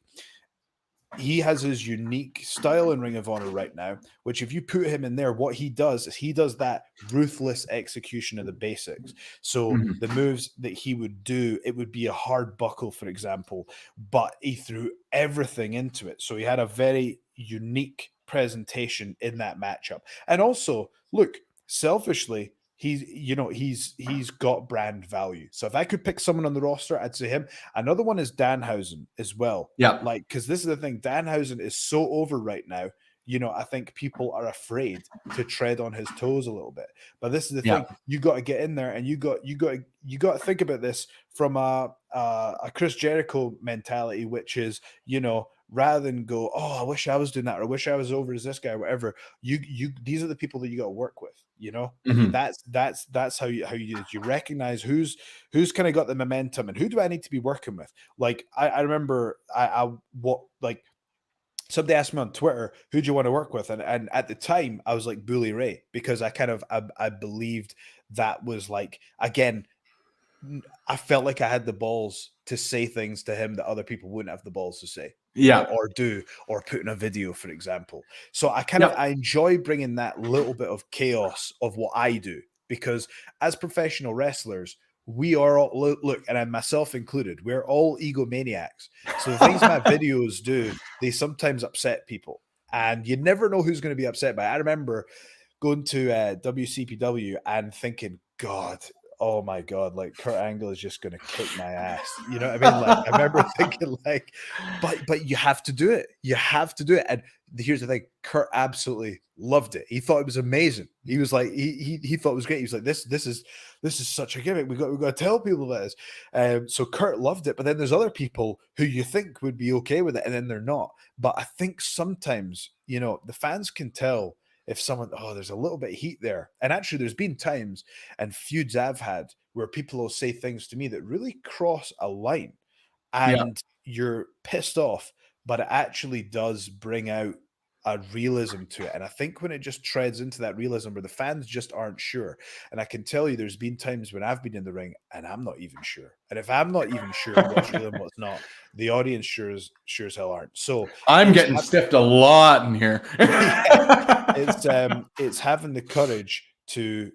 he has his unique style in Ring of Honor right now, which if you put him in there, what he does is he does that ruthless execution of the basics. So Mhm. the moves that he would do, it would be a hard buckle, for example, but he threw everything into it. So he had a very unique presentation in that matchup. And also, look, selfishly, he's got brand value. So if I could pick someone on the roster, I'd say him. Another one is Danhausen as well. Yeah. Like, because this is the thing, Danhausen is so over right now. I think people are afraid to tread on his toes a little bit. But this is the Yeah. thing: you got to get in there, and you got to think about this from a Chris Jericho mentality, which is rather than go, oh, I wish I was doing that, or I wish I was over as this guy, or whatever. These are the people that you got to work with. Mhm. That's how you do it. You recognize who's kind of got the momentum and who do I need to be working with. Like I remember like somebody asked me on Twitter, who do you want to work with? And at the time I was like Bully Ray, because I believed that was like, again, I felt like I had the balls to say things to him that other people wouldn't have the balls to say, Yeah. or do, or put in a video, for example. So Yep. I enjoy bringing that little bit of chaos of what I do, because as professional wrestlers, we are all, look, and I myself included, we're all egomaniacs. So the things my videos do, they sometimes upset people, and you never know who's going to be upset by it. I remember going to WCPW and thinking, God, oh my God, like Kurt Angle is just going to kick my ass. You know what I mean? Like I remember thinking, like, but you have to do it. You have to do it. And here's the thing: Kurt absolutely loved it. He thought it was amazing. He was like, he thought it was great. He was like, this is such a gimmick. We got to tell people about this. So Kurt loved it. But then there's other people who you think would be okay with it, and then they're not. But I think sometimes the fans can tell if someone, oh, there's a little bit of heat there. And actually, there's been times and feuds I've had where people will say things to me that really cross a line, Yeah. and you're pissed off, but it actually does bring out a realism to it. And I think when it just treads into that realism where the fans just aren't sure, and I can tell you there's been times when I've been in the ring and I'm not even sure. And if I'm not even sure what's real and what's not, the audience sure as hell aren't. So I'm it's getting stiffed a lot in here. yeah, it's having the courage to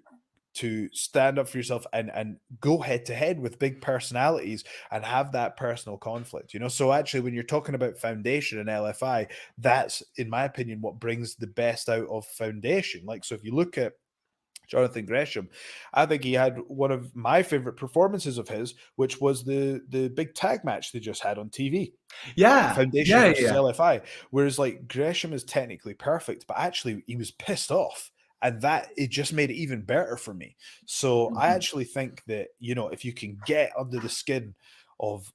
stand up for yourself and go head to head with big personalities and have that personal conflict. So actually, when you're talking about Foundation and LFI, that's, in my opinion, what brings the best out of Foundation. Like, so if you look at Jonathan Gresham, I think he had one of my favorite performances of his, which was the big tag match they just had on TV. Yeah. Foundation Yeah. versus Yeah. LFI. Whereas like Gresham is technically perfect, but actually he was pissed off. And that, it just made it even better for me. So I Mhm. actually think that, if you can get under the skin of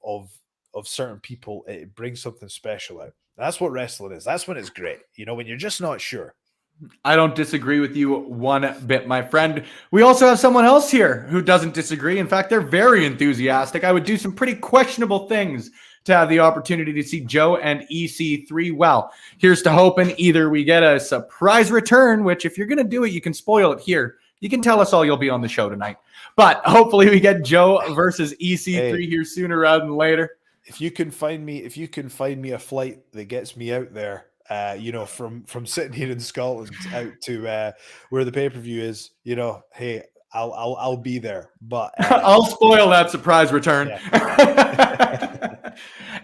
certain people, it brings something special out. That's what wrestling is. That's when it's great. When you're just not sure. I don't disagree with you one bit, my friend. We also have someone else here who doesn't disagree. In fact, they're very enthusiastic. I would do some pretty questionable things to have the opportunity to see Joe and EC3. Well, here's to hoping either we get a surprise return, which if you're going to do it, you can spoil it here. You can tell us all you'll be on the show tonight. But hopefully we get Joe versus EC3 Hey, here sooner rather than later. if you can find me a flight that gets me out there, from sitting here in Scotland out to where the pay-per-view is, hey, I'll be there. But I'll spoil that surprise return. yeah.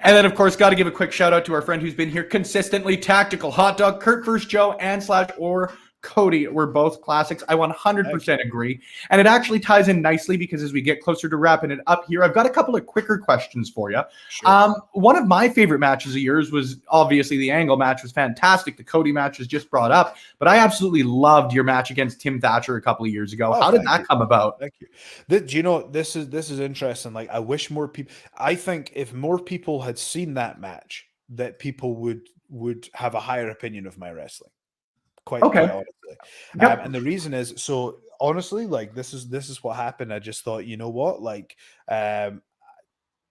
And then, of course, got to give a quick shout out to our friend who's been here consistently. Tactical Hot Dog, Kurt First Joe, and / or Cody were both classics. I 100% agree. And it actually ties in nicely because as we get closer to wrapping it up here, I've got a couple of quicker questions for you. Sure. One of my favorite matches of yours was obviously the Angle match was fantastic. The Cody match was just brought up, but I absolutely loved your match against Tim Thatcher a couple of years ago. Oh, How did thank that you. come about? Thank you. Do you know, this is interesting. Like, I wish more people. I think if more people had seen that match, that people would have a higher opinion of my wrestling. Quite Okay. honestly. Yep. And the reason is, so honestly, like, this is what happened. I just thought, you know what, like,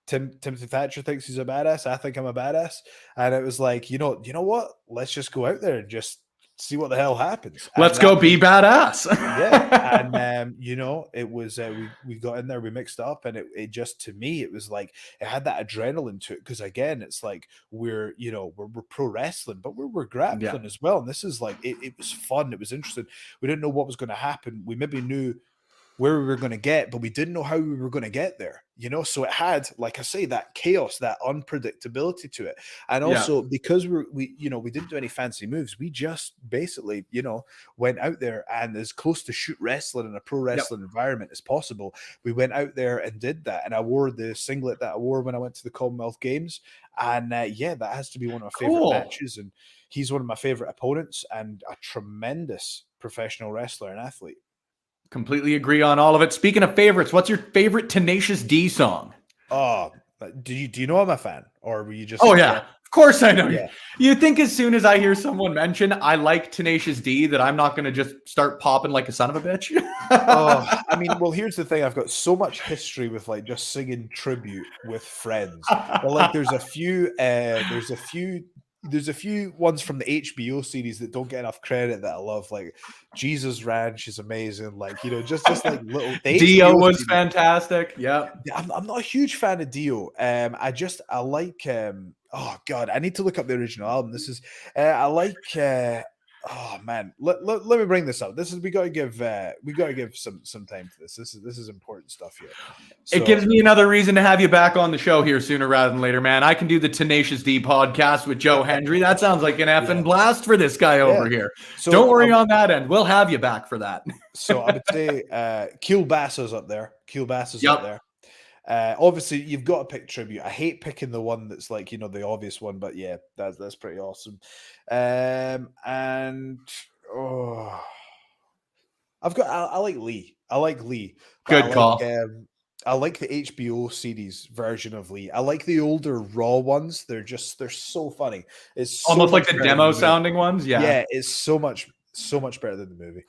Timothy Thatcher thinks he's a badass. I think I'm a badass, and it was like, you know what? Let's just go out there and just see what the hell happens. Let's go be badass. Yeah, and you know, it was we got in there, we mixed up, and it just, to me, it was like it had that adrenaline to it, because again, it's like we're pro wrestling, but we're grappling as well, and this is like it was fun, it was interesting. We didn't know what was going to happen. We maybe knew where we were going to get, but we didn't know how we were going to get there, you know? So it had, like I say, that chaos, that unpredictability to it. And also because we didn't do any fancy moves. We just basically, went out there, and as close to shoot wrestling in a pro wrestling environment as possible. We went out there and did that. And I wore the singlet that I wore when I went to the Commonwealth Games. And that has to be one of my favorite matches. And he's one of my favorite opponents, and a tremendous professional wrestler and athlete. Completely agree on all of it. Speaking of favorites, what's your favorite Tenacious D song? Oh, do you know I'm a fan, or were you just? Oh yeah, of course I know. Yeah. You think as soon as I hear someone mention I like Tenacious D that I'm not going to just start popping like a son of a bitch? Oh, I mean, well, here's the thing. I've got so much history with like just singing tribute with friends. Well, like there's a few ones from the HBO series that don't get enough credit that I love, like Jesus Ranch is amazing, like just like little Dio was series. Fantastic. Yeah, I'm not a huge fan of Dio. I like oh god, I need to look up the original album. This is I like oh man, let me bring this up. This is we got to give some time to this. This is important stuff here. So, it gives me another reason to have you back on the show here sooner rather than later, man. I can do the Tenacious D podcast with Joe Hendry. That sounds like an effing blast for this guy over here. So don't worry on that end. We'll have you back for that. So I would say Kielbasa's up there. Kielbasa's up there. Obviously, you've got to pick tribute. I hate picking the one that's like the obvious one, but yeah, that's pretty awesome. And I like Lee. I like Lee. Good call. I like the HBO series version of Lee. I like the older Raw ones. They're so funny. It's so almost like the demo sounding ones. Yeah, it's so much better than the movie.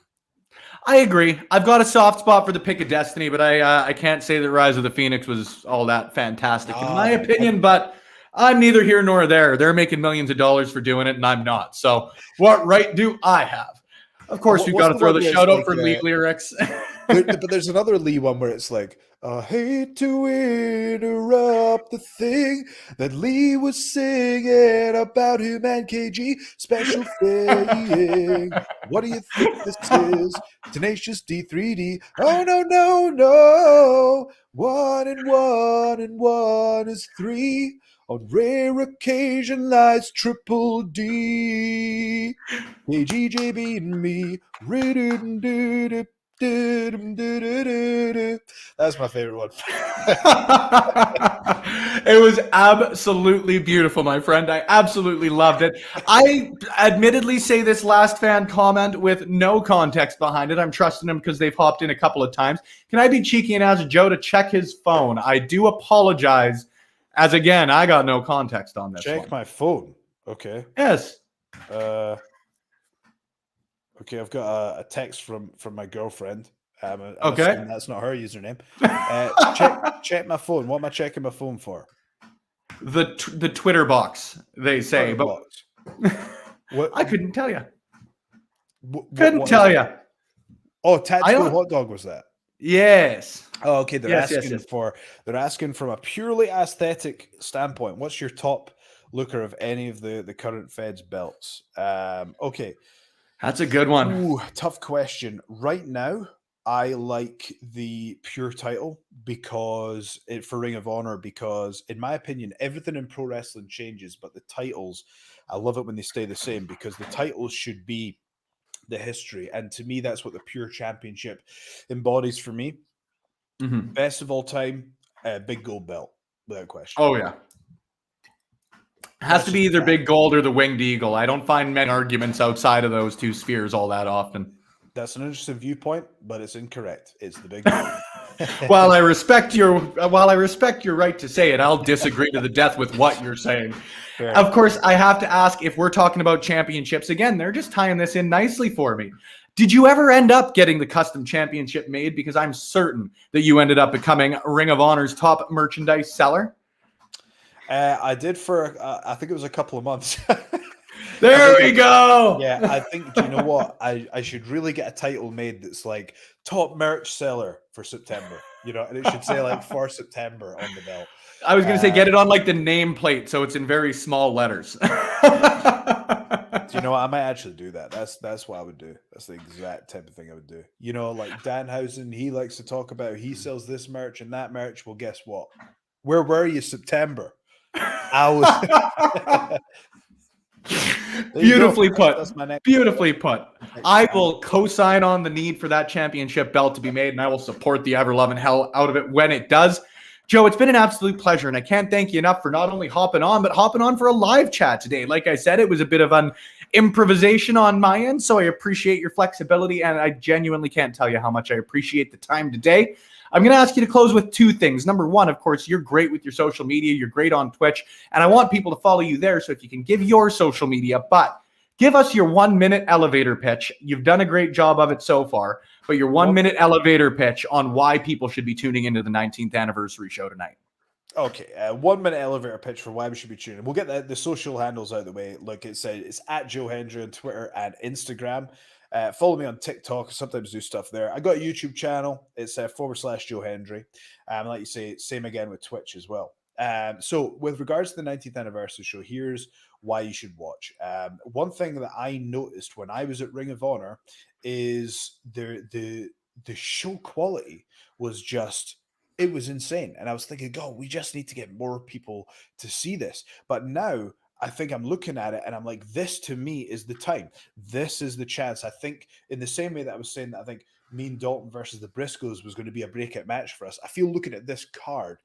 I agree. I've got a soft spot for the Pick of Destiny, but I can't say that Rise of the Phoenix was all that fantastic in my opinion, but I'm neither here nor there. They're making millions of dollars for doing it, and I'm not. So what right do I have? Of course, we've got to throw the shout out for Lee lyrics. But there's another Lee one where it's like, I hate to interrupt the thing that Lee was singing about him and KG special thing. What do you think this is? Tenacious D 3D. Oh no. 1 and 1 is 3. On rare occasion lies Triple D. KGJB and me. That's my favorite one. It was absolutely beautiful, my friend. I absolutely loved it. I admittedly say this last fan comment with no context behind it. I'm trusting them because they've hopped in a couple of times. Can I be cheeky and ask Joe to check his phone? I do apologize, as again, I got no context on this. Check my phone. Okay. Yes. Okay, I've got a text from my girlfriend. Okay, that's not her username. Check my phone. What am I checking my phone for? The Twitter box, they say, but what? I couldn't tell you. Couldn't tell you. Oh, Tactical Hot Dog was that? Yes. Oh, okay. They're asking from a purely aesthetic standpoint. What's your top looker of any of the current Fed's belts? Okay. That's a good one. Ooh, tough question. Right now, I like the pure title for Ring of Honor, because in my opinion, everything in pro wrestling changes, but the titles, I love it when they stay the same, because the titles should be the history. And to me, that's what the pure championship embodies for me. Mm-hmm. Best of all time, big gold belt, without question. Oh, yeah. Has to be either big gold or the winged eagle. I don't find many arguments outside of those two spheres all that often. That's an interesting viewpoint, but it's incorrect. It's the big gold. While I respect your right to say it, I'll disagree to the death with what you're saying. Fair. Of course, I have to ask, if we're talking about championships again, they're just tying this in nicely for me. Did you ever end up getting the custom championship made? Because I'm certain that you ended up becoming Ring of Honor's top merchandise seller. I did for, I think it was a couple of months. There we go. Yeah, I think, do you know what? I should really get a title made that's like top merch seller for September, and it should say like for September on the belt. I was going to say, get it on like the nameplate so it's in very small letters. Do you know what? I might actually do that. That's what I would do. That's the exact type of thing I would do. Like Danhausen, he likes to talk about he sells this merch and that merch. Well, guess what? Where were you September? I was. Beautifully put. That's my next. Beautifully put. I will co-sign on the need for that championship belt to be made, and I will support the ever-loving hell out of it when it does. Joe, it's been an absolute pleasure, and I can't thank you enough for not only hopping on, but hopping on for a live chat today. Like I said, it was a bit of an improvisation on my end, so I appreciate your flexibility, and I genuinely can't tell you how much I appreciate the time today. I'm going to ask you to close with two things. Number one, of course, you're great with your social media. You're great on Twitch, and I want people to follow you there, so if you can give your social media, but give us your 1-minute elevator pitch. You've done a great job of it so far, but your 1-minute elevator pitch on why people should be tuning into the 19th anniversary show tonight. Okay, 1-minute elevator pitch for why we should be tuning. We'll get the social handles out of the way. Like it's at Joe Hendry on Twitter and Instagram. Follow me on TikTok. I sometimes do stuff there. I got a YouTube channel. It's /Joe Hendry. Like you say, same again with Twitch as well. So with regards to the 19th anniversary show, here's why you should watch. One thing that I noticed when I was at Ring of Honor is the show quality was just, it was insane. And I was thinking, God, we just need to get more people to see this. But now I think I'm looking at it and I'm like, this to me is the time. This is the chance. I think in the same way that I was saying that I think Mean Dalton versus the Briscoes was going to be a breakout match for us. I feel looking at this card,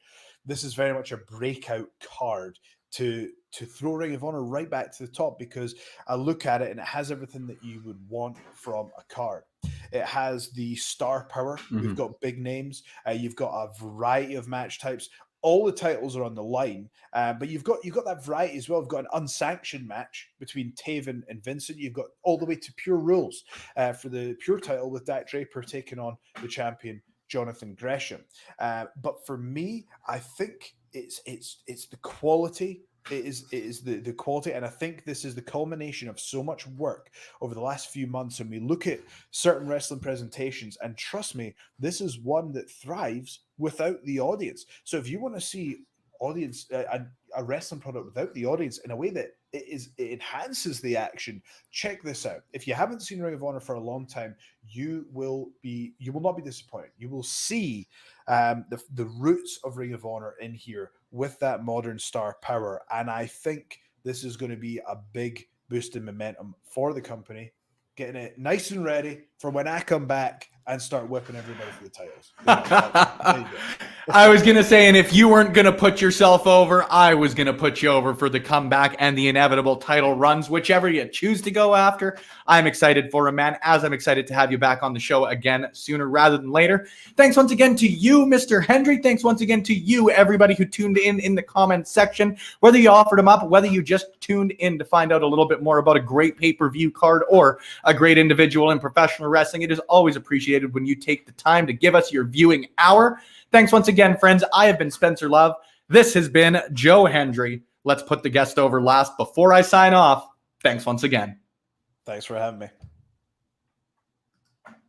this is very much a breakout card to throw Ring of Honor right back to the top, because I look at it and it has everything that you would want from a card. It has the star power. We've got big names. You've got a variety of match types. All the titles are on the line, but you've got that variety as well. We've got an unsanctioned match between Taven and Vincent. You've got all the way to Pure Rules for the Pure title with Dak Draper taking on the champion Jonathan Gresham. But for me, I think it's the quality. It is the quality, and I think this is the culmination of so much work over the last few months. And we look at certain wrestling presentations, and trust me, this is one that thrives without the audience. So if you want to see audience a wrestling product without the audience in a way that it enhances the action, check this out. If you haven't seen Ring of Honor for a long time, you will not be disappointed. You will see the roots of Ring of Honor in here with that modern star power, and I think this is going to be a big boost in momentum for the company, getting it nice and ready for when I come back and start whipping everybody for the titles. There you go. I was going to say, and if you weren't going to put yourself over, I was going to put you over for the comeback and the inevitable title runs, whichever you choose to go after. I'm excited for it, man, as I'm excited to have you back on the show again sooner rather than later. Thanks once again to you, Mr. Hendry. Thanks once again to you, everybody who tuned in the comments section, whether you offered them up, whether you just tuned in to find out a little bit more about a great pay-per-view card or a great individual in professional wrestling. It is always appreciated when you take the time to give us your viewing hour. Thanks once again, friends. I have been Spencer Love. This has been Joe Hendry. Let's put the guest over last before I sign off. Thanks once again. Thanks for having me.